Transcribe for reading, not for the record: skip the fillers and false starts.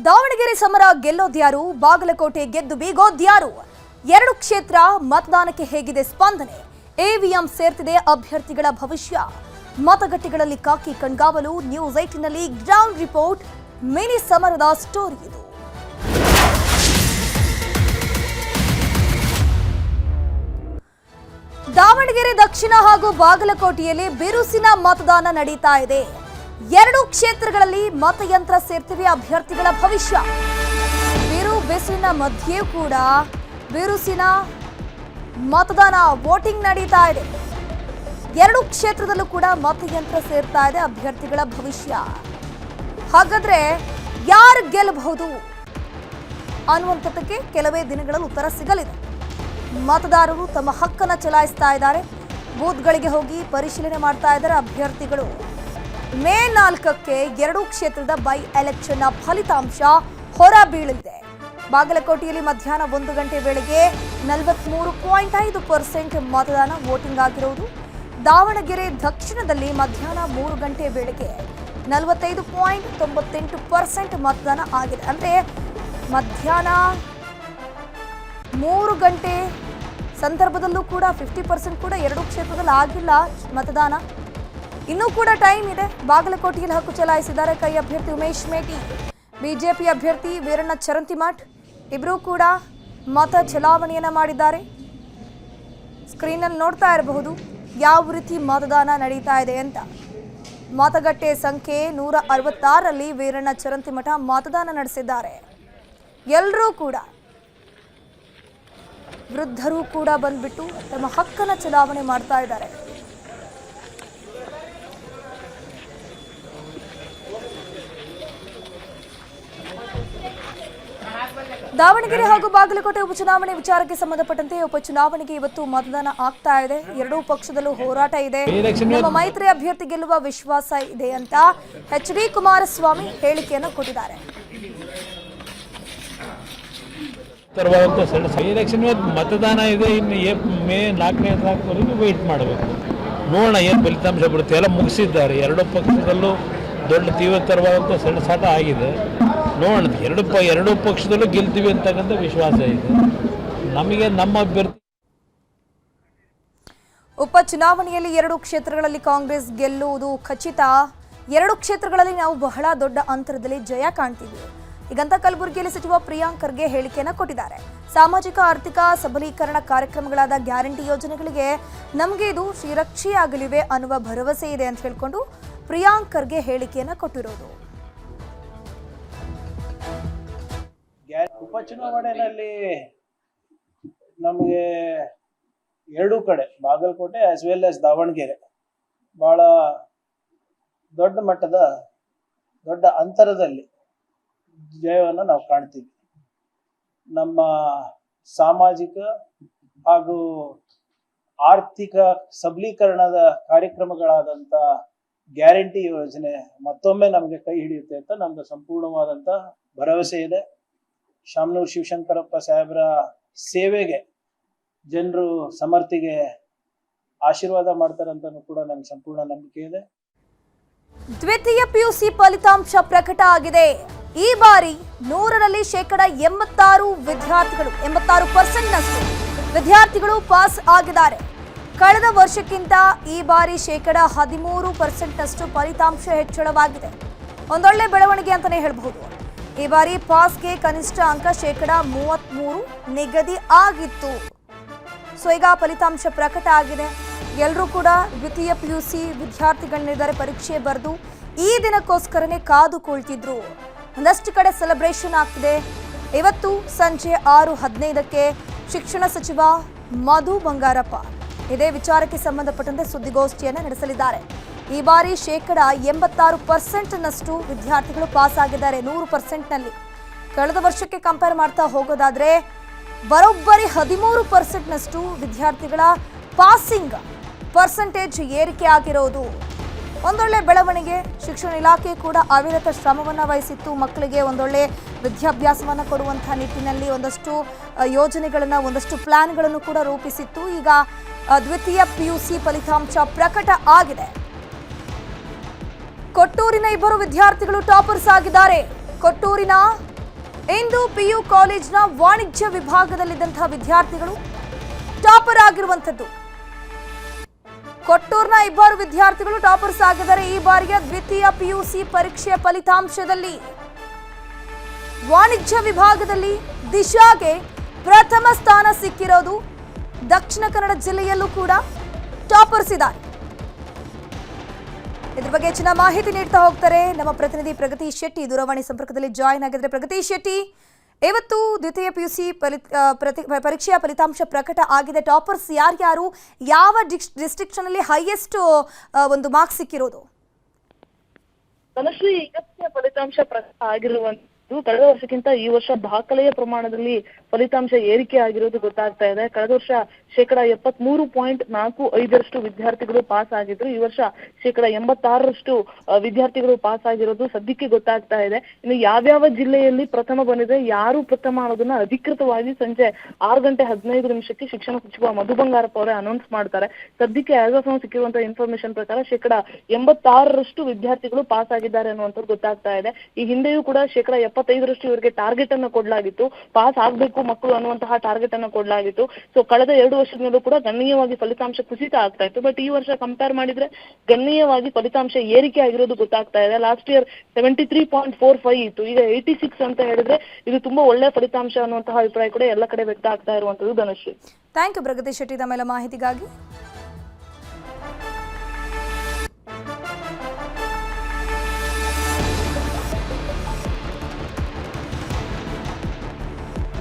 ದಾವಣಗೆರೆ ಸಮರ ಗೆಲ್ಲೋದ್ಯಾರು, ಬಾಗಲಕೋಟೆ ಗೆದ್ದು ಬೀಗೋದ್ಯಾರು? 2 ಕ್ಷೇತ್ರ ಮತದಾನಕ್ಕೆ ಹೇಗಿದೆ ಸ್ಪಂದನೆ? ಎವಿಎಂ ಸೇರ್ತಿದೆ ಅಭ್ಯರ್ಥಿಗಳ ಭವಿಷ್ಯ. ಮತಗಟ್ಟೆಗಳಲ್ಲಿ ಕಾಕಿ ಕಣ್ಗಾವಲು. ನ್ಯೂಸ್ 18 ನಲ್ಲಿ ಗ್ರೌಂಡ್ ರಿಪೋರ್ಟ್. ಮಿನಿ ಸಮರದ ಸ್ಟೋರಿ ಇದು. ದಾವಣಗೆರೆ ದಕ್ಷಿಣ ಹಾಗೂ ಬಾಗಲಕೋಟೆಯಲ್ಲಿ ಬಿರುಸಿನ ಮತದಾನ ನಡೀತಾ ಇದೆ. 2 ಕ್ಷೇತ್ರಗಳಲ್ಲಿ ಮತಯಂತ್ರ ಸೇರ್ತಿವೆ ಅಭ್ಯರ್ಥಿಗಳ ಭವಿಷ್ಯ. ಬಿಸಿಲಿನ ಮಧ್ಯೆಯೂ ಕೂಡ ಬಿರುಸಿನ ಮತದಾನ ವೋಟಿಂಗ್ ನಡೀತಾ ಇದೆ. 2 ಕ್ಷೇತ್ರದಲ್ಲೂ ಕೂಡ ಮತಯಂತ್ರ ಸೇರ್ತಾ ಇದೆ ಅಭ್ಯರ್ಥಿಗಳ ಭವಿಷ್ಯ. ಹಾಗಾದ್ರೆ ಯಾರು ಗೆಲ್ಲಬಹುದು ಅನ್ನುವಂಥದ್ದಕ್ಕೆ ಕೆಲವೇ ದಿನಗಳಲ್ಲಿ ಉತ್ತರ ಸಿಗಲಿದೆ. ಮತದಾರರು ತಮ್ಮ ಹಕ್ಕನ್ನು ಚಲಾಯಿಸ್ತಾ ಇದ್ದಾರೆ. ಬೂತ್ಗಳಿಗೆ ಹೋಗಿ ಪರಿಶೀಲನೆ ಮಾಡ್ತಾ ಇದ್ದಾರೆ ಅಭ್ಯರ್ಥಿಗಳು. ಮೇ 4ಕ್ಕೆ 2 ಕ್ಷೇತ್ರದ ಬೈ ಎಲೆಕ್ಷನ್ನ ಫಲಿತಾಂಶ ಹೊರಬೀಳಲಿದೆ. ಬಾಗಲಕೋಟೆಯಲ್ಲಿ ಮಧ್ಯಾಹ್ನ 1 ಗಂಟೆ ವೇಳೆಗೆ 43.5% ಮತದಾನ ವೋಟಿಂಗ್ ಆಗಿರುವುದು. ದಾವಣಗೆರೆ ದಕ್ಷಿಣದಲ್ಲಿ ಮಧ್ಯಾಹ್ನ 3 ಗಂಟೆ ವೇಳೆಗೆ 45.98% ಮತದಾನ ಆಗಿದೆ. ಅಂದರೆ ಮಧ್ಯಾಹ್ನ 3 ಗಂಟೆ ಸಂದರ್ಭದಲ್ಲೂ ಕೂಡ 50% ಕೂಡ 2 ಕ್ಷೇತ್ರದಲ್ಲಿ ಆಗಿಲ್ಲ ಮತದಾನ. ಇನ್ನೂ ಕೂಡ ಟೈಮ್ ಇದೆ. ಬಾಗಲಕೋಟೆಯಲ್ಲಿ ಹಕ್ಕು ಚಲಾಯಿಸಿದ್ದಾರೆ ಕೈ ಅಭ್ಯರ್ಥಿ ಉಮೇಶ್ ಮೇಟಿ, ಬಿಜೆಪಿ ಅಭ್ಯರ್ಥಿ ವೀರಣ್ಣ ಚರಂತಿಮಠ್ ಇಬ್ಬರೂ ಕೂಡ ಮತ ಚಲಾವಣೆಯನ್ನ ಮಾಡಿದ್ದಾರೆ. ಸ್ಕ್ರೀನಲ್ಲಿ ನೋಡ್ತಾ ಇರಬಹುದು ಯಾವ ರೀತಿ ಮತದಾನ ನಡೀತಾ ಇದೆ ಅಂತ. ಮತಗಟ್ಟೆ ಸಂಖ್ಯೆ 166ರಲ್ಲಿ ವೀರಣ್ಣ ಚರಂತಿಮಠ ಮತದಾನ ನಡೆಸಿದ್ದಾರೆ. ಎಲ್ಲರೂ ಕೂಡ ವೃದ್ಧರು ಕೂಡ ಬಂದ್ಬಿಟ್ಟು ತಮ್ಮ ಹಕ್ಕನ್ನು ಚಲಾವಣೆ ಮಾಡ್ತಾ ಇದ್ದಾರೆ. ದಾವಣಗೆರೆ ಹಾಗೂ ಬಾಗಲಕೋಟೆ ಉಪಚುನಾವಣೆ ವಿಚಾರಕ್ಕೆ ಸಂಬಂಧಪಟ್ಟಂತೆ ಉಪಚುನಾವಣೆಗೆ ಇವತ್ತು ಮತದಾನ ಆಗ್ತಾ ಇದೆ. 2 ಪಕ್ಷದಲ್ಲೂ ಹೋರಾಟ ಇದೆ. ನಮ್ಮ ಮೈತ್ರಿ ಅಭ್ಯರ್ಥಿ ಗೆಲ್ಲುವ ವಿಶ್ವಾಸ ಇದೆ ಅಂತ HD ಕುಮಾರಸ್ವಾಮಿ ಹೇಳಿಕೆಯನ್ನು ಕೊಟ್ಟಿದ್ದಾರೆ. ಎಲೆಕ್ಷನ್ ಮತದಾನ ಇದೆ. ಇನ್ನು ಮೇ 4ನೇ ತಾರೀಕು ವೆಯ್ಟ್ ಮಾಡಬೇಕು, ನೋಡೋಣ ಏನು ಫಲಿತಾಂಶ ಬಿಡುತ್ತೆ. ಎಲ್ಲ ಮುಗಿಸಿದ್ದಾರೆ. 2 ಪಕ್ಷದಲ್ಲೂ ದೊಡ್ಡ ತೀವ್ರತರವಾದಂಥ ಸೆಣಸಾಟ ಆಗಿದೆ. ನೋಡೋಣ, 2 ಪಕ್ಷದಲ್ಲೂ ಗೆಲ್ತೀವಿ ಅಂತಕ್ಕಂಥ ವಿಶ್ವಾಸ ಇದೆ ನಮಗೆ. ನಮ್ಮ ಅಭ್ಯರ್ಥಿ ಉಪಚುನಾವಣೆಯಲ್ಲಿ 2 ಕ್ಷೇತ್ರಗಳಲ್ಲಿ ಕಾಂಗ್ರೆಸ್ ಗೆಲ್ಲುವುದು ಖಚಿತ. 2 ಕ್ಷೇತ್ರಗಳಲ್ಲಿ ನಾವು ಬಹಳ ದೊಡ್ಡ ಅಂತರದಲ್ಲಿ ಜಯ ಕಾಣ್ತೀವಿ ಹೀಗಂತ ಕಲಬುರಗಿಯಲ್ಲಿ ಸಚಿವ ಪ್ರಿಯಾಂಕ್ ಖರ್ಗೆ ಹೇಳಿಕೆಯನ್ನು ಕೊಟ್ಟಿದ್ದಾರೆ. ಸಾಮಾಜಿಕ ಆರ್ಥಿಕ ಸಬಲೀಕರಣ ಕಾರ್ಯಕ್ರಮಗಳಾದ ಗ್ಯಾರಂಟಿ ಯೋಜನೆಗಳಿಗೆ ನಮಗೆ ಇದು ಶ್ರೀರಕ್ಷೆಯಾಗಲಿವೆ ಅನ್ನುವ ಭರವಸೆ ಇದೆ ಅಂತ ಹೇಳಿಕೊಂಡು ಪ್ರಿಯಾಂಕ್ ಖರ್ಗೆ ಹೇಳಿಕೆಯನ್ನು ಕೊಟ್ಟಿರೋದು. ಉಪಚುನಾವಣೆಯಲ್ಲಿ ನಮಗೆ 2 ಕಡೆ Bagalkote as well as Davanagere ಬಹಳ ದೊಡ್ಡ ಮಟ್ಟದ ದೊಡ್ಡ ಅಂತರದಲ್ಲಿ ಜಯವನ್ನು ನಾವು ಕಾಣ್ತೀವಿ. ನಮ್ಮ ಸಾಮಾಜಿಕ ಹಾಗೂ ಆರ್ಥಿಕ ಸಬಲೀಕರಣದ ಕಾರ್ಯಕ್ರಮಗಳಾದಂಥ ಗ್ಯಾರಂಟಿ ಯೋಜನೆ ಮತ್ತೊಮ್ಮೆ ನಮಗೆ ಕೈ ಹಿಡಿಯುತ್ತೆ ಅಂತ ನಮ್ದು ಸಂಪೂರ್ಣವಾದಂಥ ಭರವಸೆ ಇದೆ. ಶಾಮನೂರು ಶಿವಶಂಕರಪ್ಪ ಸಾಹೇಬರ ಸೇವೆಗೆ ಜನರು ಸಮರ್ಥಿಗೆ ಆಶೀರ್ವಾದ ಮಾಡ್ತಾರಂತನೂ ಕೂಡ ನನಗೆ ಸಂಪೂರ್ಣ ನಂಬಿಕೆ ಇದೆ. ದ್ವಿತೀಯ PUC ಫಲಿತಾಂಶ ಪ್ರಕಟ ಆಗಿದೆ. ಈ ಬಾರಿ 100ರಲ್ಲಿ 86 ವಿದ್ಯಾರ್ಥಿಗಳು 86% ವಿದ್ಯಾರ್ಥಿಗಳು ಪಾಸ್ ಆಗಿದ್ದಾರೆ. ಕಳೆದ ವರ್ಷಕ್ಕಿಂತ ಈ ಬಾರಿ 13% ಫಲಿತಾಂಶ ಹೆಚ್ಚಳವಾಗಿದೆ. ಒಂದೊಳ್ಳೆ ಬೆಳವಣಿಗೆ ಅಂತಾನೆ ಹೇಳಬಹುದು. ಈ ಬಾರಿ ಪಾಸ್ಗೆ ಕನಿಷ್ಠ ಅಂಕ 33% ನಿಗದಿ ಆಗಿತ್ತು. ಸೊ ಈಗ ಫಲಿತಾಂಶ ಪ್ರಕಟ ಆಗಿದೆ. ಎಲ್ಲರೂ ಕೂಡ ದ್ವಿತೀಯ PUC ವಿದ್ಯಾರ್ಥಿಗಳನ್ನಿದ್ದಾರೆ ಪರೀಕ್ಷೆ ಬರೆದು ಈ ದಿನಕ್ಕೋಸ್ಕರನೇ ಕಾದುಕೊಳ್ತಿದ್ರು. ಒಂದಷ್ಟು ಕಡೆ ಸೆಲೆಬ್ರೇಷನ್ ಆಗ್ತಿದೆ. ಇವತ್ತು ಸಂಜೆ 6:15ಕ್ಕೆ ಶಿಕ್ಷಣ ಸಚಿವ ಮಧು ಬಂಗಾರಪ್ಪ ಇದೇ ವಿಚಾರಕ್ಕೆ ಸಂಬಂಧಪಟ್ಟಂತೆ ಸುದ್ದಿಗೋಷ್ಠಿಯನ್ನು ನಡೆಸಲಿದ್ದಾರೆ. ಈ ಬಾರಿ 86%ನಷ್ಟು ವಿದ್ಯಾರ್ಥಿಗಳು ಪಾಸ್ ಆಗಿದ್ದಾರೆ 100%ನಲ್ಲಿ. ಕಳೆದ ವರ್ಷಕ್ಕೆ ಕಂಪೇರ್ ಮಾಡ್ತಾ ಹೋಗೋದಾದ್ರೆ ಬರೋಬ್ಬರಿ 13%ನಷ್ಟು ವಿದ್ಯಾರ್ಥಿಗಳ ಪಾಸಿಂಗ್ ಪರ್ಸೆಂಟೇಜ್ ಏರಿಕೆ ಆಗಿರೋದು ಒಂದೊಳ್ಳೆ ಬೆಳವಣಿಗೆ. ಶಿಕ್ಷಣ ಇಲಾಖೆ ಕೂಡ ಅವಿರತ ಶ್ರಮವನ್ನು ವಹಿಸಿತ್ತು. ಮಕ್ಕಳಿಗೆ ಒಂದೊಳ್ಳೆ ವಿದ್ಯಾಭ್ಯಾಸವನ್ನು ಕೊಡುವಂತಹ ನಿಟ್ಟಿನಲ್ಲಿ ಒಂದಷ್ಟು ಯೋಜನೆಗಳನ್ನು ಒಂದಷ್ಟು ಪ್ಲಾನ್ಗಳನ್ನು ಕೂಡ ರೂಪಿಸಿತ್ತು. ಈಗ ದ್ವಿತೀಯ PUC ಫಲಿತಾಂಶ ಪ್ರಕಟ ಆಗಿದೆ. ಕೊಟ್ಟೂರಿನ ಇಬ್ಬರು ವಿದ್ಯಾರ್ಥಿಗಳು ಟಾಪರ್ಸ್ ಆಗಿದ್ದಾರೆ. ಕೊಟ್ಟೂರಿನ ಇಂದು ಪಿಯು ಕಾಲೇಜ್ನ ವಾಣಿಜ್ಯ ವಿಭಾಗದಲ್ಲಿದ್ದಂತಹ ವಿದ್ಯಾರ್ಥಿಗಳು ಟಾಪರ್ ಆಗಿರುವಂಥದ್ದು. ಕೊಟ್ಟೂರ್ನ ಇಬ್ಬರು ವಿದ್ಯಾರ್ಥಿಗಳು ಟಾಪರ್ಸ್ ಆಗಿದ್ದಾರೆ. ಈ ಬಾರಿಯ ದ್ವಿತೀಯ ಪಿಯುಸಿ ಪರೀಕ್ಷೆಯ ಫಲಿತಾಂಶದಲ್ಲಿ ವಾಣಿಜ್ಯ ವಿಭಾಗದಲ್ಲಿ ದಿಶಾಗೆ ಪ್ರಥಮ ಸ್ಥಾನ ಸಿಕ್ಕಿರೋದು. ದಕ್ಷಿಣ ಕನ್ನಡ ಜಿಲ್ಲೆಯಲ್ಲೂ ಕೂಡ ಟಾಪರ್ಸ್ ಇದ್ದಾರೆ. ಇದ್ರ ಬಗ್ಗೆ ಹೆಚ್ಚಿನ ಮಾಹಿತಿ ನೀಡ್ತಾ ಹೋಗ್ತಾರೆ ನಮ್ಮ ಪ್ರತಿನಿಧಿ ಪ್ರಗತಿ ಶೆಟ್ಟಿ ದೂರವಾಣಿ ಸಂಪರ್ಕದಲ್ಲಿ ಜಾಯಿನ್ ಆಗಿದ್ದಾರೆ. ಪ್ರಗತಿ ಶೆಟ್ಟಿ, ಇವತ್ತು ದ್ವಿತೀಯ ಪಿಯುಸಿ ಪರೀಕ್ಷೆಯ ಫಲಿತಾಂಶ ಪ್ರಕಟ ಆಗಿದೆ. ಟಾಪರ್ಸ್ ಯಾರ್ಯಾರು, ಯಾವ ಡಿಸ್ಟ್ರಿಕ್ಟ್ ನಲ್ಲಿ ಹೈಯೆಸ್ಟ್ ಒಂದು ಮಾರ್ಕ್ಸ್ ಸಿಕ್ಕಿರೋದು? ಧನಶ್ರೀ, ಇವತ್ತಿನ ಫಲಿತಾಂಶ ಪ್ರಕಟ ಆಗಿರುವಂತದ್ದು ಕಳೆದ ವರ್ಷಕ್ಕಿಂತ ಈ ವರ್ಷ ದಾಖಲೆಯ ಪ್ರಮಾಣದಲ್ಲಿ ಫಲಿತಾಂಶ ಏರಿಕೆ ಆಗಿರೋದು ಗೊತ್ತಾಗ್ತಾ ಇದೆ. ಕಳೆದ ವರ್ಷ 73.45% ವಿದ್ಯಾರ್ಥಿಗಳು ಪಾಸ್ ಆಗಿದ್ರು. ಈ ವರ್ಷ 86% ವಿದ್ಯಾರ್ಥಿಗಳು ಪಾಸ್ ಆಗಿರೋದು ಸದ್ಯಕ್ಕೆ ಗೊತ್ತಾಗ್ತಾ ಇದೆ. ಇನ್ನು ಯಾವ್ಯಾವ ಜಿಲ್ಲೆಯಲ್ಲಿ ಪ್ರಥಮ ಬಂದಿದೆ, ಯಾರು ಪ್ರಥಮ ಅನ್ನೋದನ್ನ ಅಧಿಕೃತವಾಗಿ ಸಂಜೆ 6:15 ಶಿಕ್ಷಣ ಸಚಿವ ಮಧು ಬಂಗಾರಪ್ಪ ಅವರೇ ಅನೌನ್ಸ್ ಮಾಡ್ತಾರೆ. ಸದ್ಯಕ್ಕೆ ಆಸ್ ಆಫ್ ನೌ ಸಿಕ್ಕಿರುವಂತಹ ಇನ್ಫಾರ್ಮೇಶನ್ ಪ್ರಕಾರ 86% ವಿದ್ಯಾರ್ಥಿಗಳು ಪಾಸ್ ಆಗಿದ್ದಾರೆ ಅನ್ನುವಂಥದ್ದು ಗೊತ್ತಾಗ್ತಾ ಇದೆ. ಈ ಹಿಂದೆಯೂ ಕೂಡ 75% ಇವರಿಗೆ ಟಾರ್ಗೆಟ್ ಅನ್ನು ಕೊಡಲಾಗಿತ್ತು. ಪಾಸ್ ಆಗ್ಬೇಕು ಮಕ್ಕಳು ಅನ್ನುವಂತಹ ಟಾರ್ಗೆಟ್ ಅನ್ನು ಕೊಡಲಾಗಿತ್ತು. ಸೊ ಕಳೆದ 2 ವರ್ಷದಿಂದಲೂ ಕೂಡ ಗಣನೀಯವಾಗಿ ಫಲಿತಾಂಶ ಕುಸಿತ ಆಗ್ತಾ ಇತ್ತು. ಬಟ್ ಈ ವರ್ಷ ಕಂಪೇರ್ ಮಾಡಿದ್ರೆ ಗಣನೀಯವಾಗಿ ಫಲಿತಾಂಶ ಏರಿಕೆ ಆಗಿರೋದು ಗೊತ್ತಾಗ್ತಾ ಇದೆ. ಲಾಸ್ಟ್ ಇಯರ್ 73.45 ಇತ್ತು, ಈಗ 86 ಅಂತ ಹೇಳಿದ್ರೆ ಇದು ತುಂಬಾ ಒಳ್ಳೆ ಫಲಿತಾಂಶ ಅನ್ನುವಂತಹ ಅಭಿಪ್ರಾಯ ಕೂಡ ಎಲ್ಲ ಕಡೆ ವ್ಯಕ್ತ ಆಗ್ತಾ ಇರುವಂತದ್ದು. ಧನಶ್ರೀ, ಥ್ಯಾಂಕ್ ಯು ಪ್ರಗತಿ ಶೆಟ್ಟಿ, ತಮ್ಮೆಲ್ಲ ಮಾಹಿತಿಗಾಗಿ.